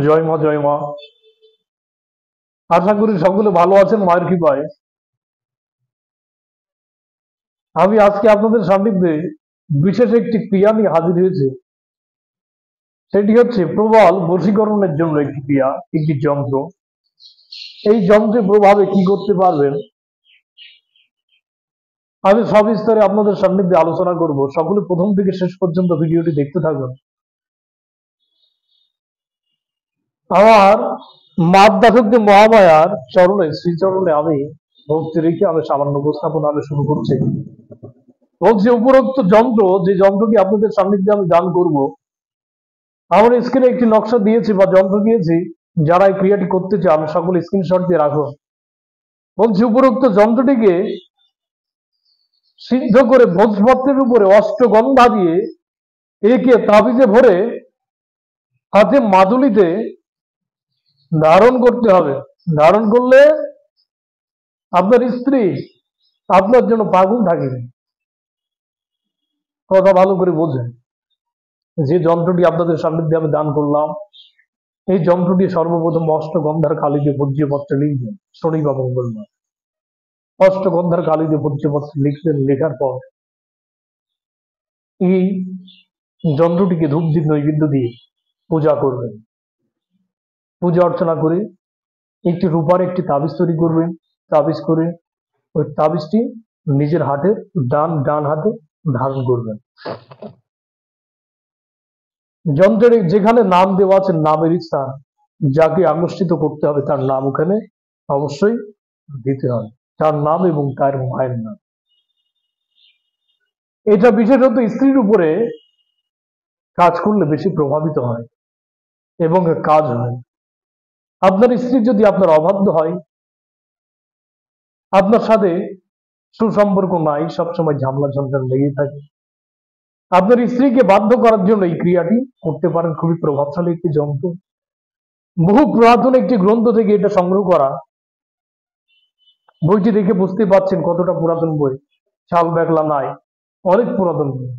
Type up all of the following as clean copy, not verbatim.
জয় মা, জয় মা। আশা করি সকলে ভালো আছেন মায়ের কৃপায়। আমি আজকে আপনাদের সান্নিধ্যে বিশেষ একটি ক্রিয়া নিয়ে হাজির হয়েছে। সেটি হচ্ছে প্রবল বশীকরণের জন্য একটি ক্রিয়া, একটি যন্ত্র। এই যন্ত্রের প্রভাবে কি করতে পারবেন আমি সবিস্তারে আপনাদের সান্নিধ্যে আলোচনা করব। সকলে প্রথম থেকে শেষ পর্যন্ত ভিডিওটি দেখতে থাকুন। আমার মাদ্দাসক্তি মহামায়ার চরণে, শ্রীচরণে আমি ভক্তি রেখে আমি সামান্য উপস্থাপন আমি শুরু করছি। বলছি উপরোক্ত যন্ত্র, যে যন্ত্রটি আপনাদের সান্নিধ্যে আমি দান করব, আমার স্ক্রিনে একটি নকশা দিয়েছি বা যন্ত্র দিয়েছি। যারা এই ক্রিয়াটি করতে চান সকলে স্ক্রিনশট দিয়ে রাখুন। বলছি উপরোক্ত যন্ত্রটিকে সিদ্ধ করে ভোজপত্রের উপরে অষ্টগন্ধা দিয়ে একে তাবিজে ভরে হাতে মাদুলিতে ধারণ করতে হবে। ধারণ করলে আপনার স্ত্রী আপনার জন্য পাগল থাকবে। কথা ভালো করে বোঝেন। যে যন্ত্রটি আপনাদের সান্নিধ্যে আমি দান করলাম, এই যন্ত্রটি সর্বপ্রথম অষ্টগন্ধার কালিতে ভোজ্যপত্রে লিখবেন। শনি বা মঙ্গলবার অষ্টগন্ধার কালিতে ভোজ্যপত্রে লিখবেন। লেখার পর এই যন্ত্রটিকে ধূপ দ্বীপ নৈবেদ্য দিয়ে পূজা করবেন। পূজা অর্চনা করে একটি রূপার একটি তাবিজ তৈরি করবেন। তাবিজ করে ওই তাবিজটি নিজের হাতের ডান হাতে ধারণ করবেন। যন্ত্রের যেখানে নাম দেওয়া আছে, নামের স্থান, যাকে আকর্ষিত করতে হবে তার নাম ওখানে অবশ্যই দিতে হবে, তার নাম এবং তার মায়ের নাম। এটা বিশেষত স্ত্রীর উপরে কাজ করলে বেশি প্রভাবিত হয় এবং কাজ হয়। আপনার স্ত্রী যদি আপনার অবাধ্য হয়, আপনার সাথে সুসম্পর্ক নাই, সবসময় ঝামেলা ঝঞ্ঝাট লেগেই থাকে, আপনার স্ত্রীকে বাধ্য করার জন্য এই ক্রিয়াটি করতে পারেন। খুবই প্রভাবশালী একটি যন্ত্র। বহু পুরাতন একটি গ্রন্থ থেকে এটা সংগ্রহ করা। বইটি দেখে বুঝতে পারছেন কতটা পুরাতন বই, ছাল বেগলা নাই, অনেক পুরাতন বই।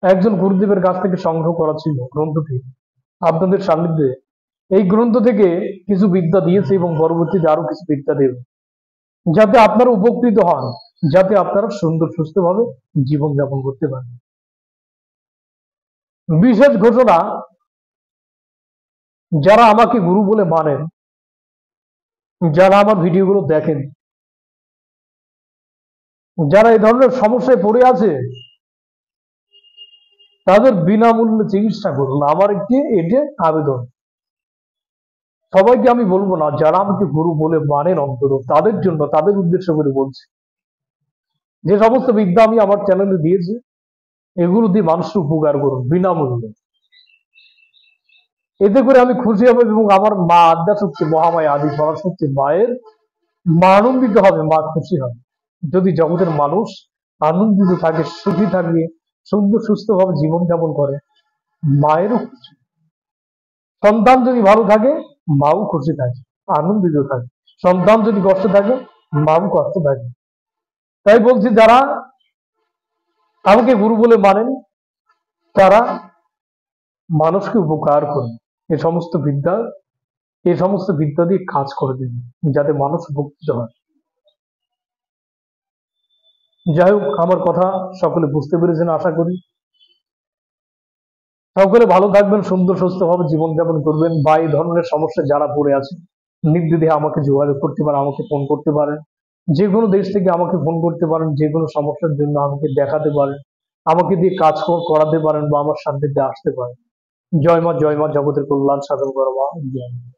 একজন গুরুদেবের কাছ থেকে সংগ্রহ করা ছিল গ্রন্থটি। আপনাদের সান্নিধ্যে এই গ্রন্থ থেকে কিছু বিদ্যা দিয়েছে এবং পরবর্তীতে আরো কিছু বিদ্যা দেবে, যাতে আপনারা উপকৃত হন, যাতে আপনারা সুন্দর সুস্থভাবে জীবনযাপন করতে পারেন। বিশেষ ঘোষণা, যারা আমাকে গুরু বলে মানেন, যারা আমার ভিডিওগুলো দেখেন, যারা এই ধরনের সমস্যায় পড়ে আছে, তাদের বিনামূল্যে চিকিৎসা করুন। আমার এটা আবেদন। সবাইকে আমি বলবো না, যারা আমাকে গুরু বলে মানেন অন্তত তাদের জন্য, তাদের উদ্দেশ্য করে বলছি। যে সমস্ত বিদ্যা আমি আমার চ্যানেলে দিয়েছি, এগুলো দিয়ে মানুষের উপকার করুন বিনামূল্যে। এতে করে আমি খুশি হব এবং আমার মা আদ্যাশক্তি মহামায়া আদি পরাশক্তি মায়ের মা আনন্দিত হবে, মা খুশি হবে। যদি জগতের মানুষ আনন্দিত থাকে, সুখী থাকে, সুন্দর সুস্থভাবে জীবনযাপন করে, মায়েরও খুশি। সন্তান যদি ভালো থাকে, মাও খুশি থাকে, আনন্দিত থাকে। সন্তান যদি কষ্ট থাকে, মাও কষ্ট থাকে। তাই বলছি, যারা আমাকে গুরু বলে মানেন, তারা মানুষকে উপকার করেন। এই সমস্ত বিদ্যা দিয়ে কাজ করে দিন, যাতে মানুষ উপকৃত হয়। যাই হোক, আমার কথা সকলে বুঝতে পেরেছেন আশা করি। সকলে ভালো থাকবেন, সুন্দর সুস্থভাবে জীবনযাপন করবেন। বা এই ধরনের সমস্যা যারা পড়ে আছে, নির্দ্বিধায় আমাকে যোগাযোগ করতে পারেন, আমাকে ফোন করতে পারেন। যে কোনো দেশ থেকে আমাকে ফোন করতে পারেন। যে কোনো সমস্যার জন্য আমাকে দেখাতে পারেন, আমাকে দিয়ে কাজ করাতে পারেন বা আমার সান্নিধ্যে আসতে পারেন। জয় মা, জয় মা, জগতের কল্যাণ সাধন করো মা। জয় মা।